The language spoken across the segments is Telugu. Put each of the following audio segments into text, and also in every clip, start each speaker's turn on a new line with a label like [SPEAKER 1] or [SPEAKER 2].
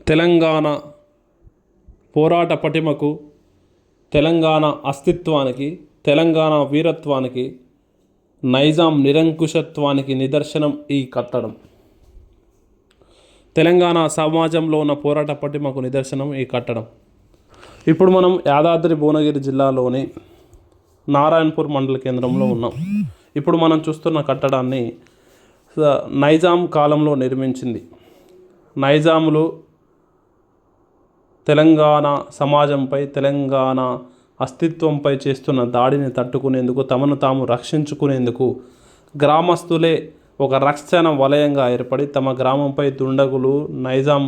[SPEAKER 1] తెలంగాణ పోరాట పటిమకు, తెలంగాణ అస్తిత్వానికి, తెలంగాణ వీరత్వానికి, నైజాం నిరంకుశత్వానికి నిదర్శనం ఈ కట్టడం. తెలంగాణ సమాజంలో ఉన్న పోరాట పటిమకు నిదర్శనం ఈ కట్టడం. ఇప్పుడు మనం యాదాద్రి భువనగిరి జిల్లాలోని నారాయణపూర్ మండల కేంద్రంలో ఉన్నాం. ఇప్పుడు మనం చూస్తున్న కట్టడాన్ని నైజాం కాలంలో నిర్మించింది. నైజాములు తెలంగాణ సమాజంపై, తెలంగాణ అస్తిత్వంపై చేస్తున్న దాడిని తట్టుకునేందుకు, తమను తాము రక్షించుకునేందుకు గ్రామస్తులే ఒక రక్షణ వలయంగా ఏర్పడి తమ గ్రామంపై దుండగులు, నైజాం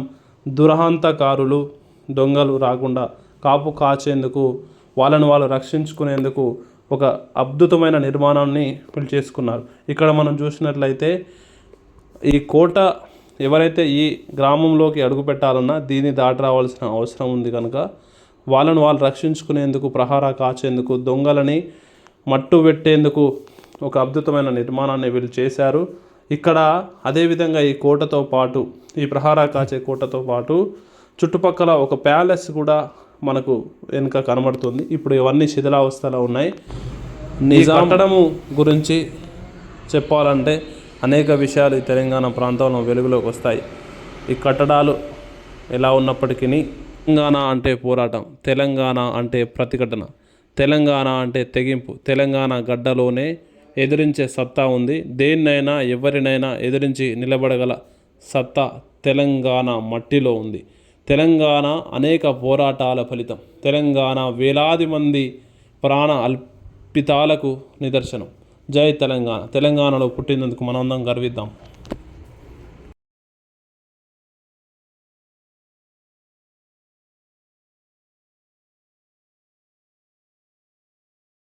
[SPEAKER 1] దురహంతకారులు, దొంగలు రాకుండా కాపు కాచేందుకు, వాళ్ళను వాళ్ళు రక్షించుకునేందుకు ఒక అద్భుతమైన నిర్మాణాన్ని వీళ్ళు చేసుకున్నారు. ఇక్కడ మనం చూసినట్లయితే ఈ కోట ఎవరైతే ఈ గ్రామంలోకి అడుగు పెట్టాలన్నా దీన్ని దాటి రావాల్సిన అవసరం ఉంది కనుక వాళ్ళను వాళ్ళు రక్షించుకునేందుకు, ప్రహారా కాచేందుకు, దొంగలని మట్టు పెట్టేందుకు ఒక అద్భుతమైన నిర్మాణాన్ని వీళ్ళు చేశారు. ఇక్కడ అదేవిధంగా ఈ కోటతో పాటు, ఈ ప్రహారా కాచే కోటతో పాటు చుట్టుపక్కల ఒక ప్యాలెస్ కూడా మనకు వెనుక కనబడుతుంది. ఇప్పుడు ఇవన్నీ శిథిలావస్థలో ఉన్నాయి. నిజాం కట్టడము గురించి చెప్పాలంటే అనేక విషయాలు ఈ తెలంగాణ ప్రాంతంలో వెలుగులోకి వస్తాయి. ఈ కట్టడాలు ఎలా ఉన్నప్పటికీ తెలంగాణ అంటే పోరాటం, తెలంగాణ అంటే ప్రతిఘటన, తెలంగాణ అంటే తెగింపు, తెలంగాణ గడ్డలోనే ఎదిరించే సత్తా ఉంది. దేన్నైనా ఎవరినైనా ఎదిరించి నిలబడగల సత్తా తెలంగాణ మట్టిలో ఉంది. తెలంగాణ అనేక పోరాటాల ఫలితం. తెలంగాణ వేలాది మంది ప్రాణ అల్పితాలకు నిదర్శనం. జై తెలంగాణ. తెలంగాణలో పుట్టినందుకు మనందరం గర్విద్దాం.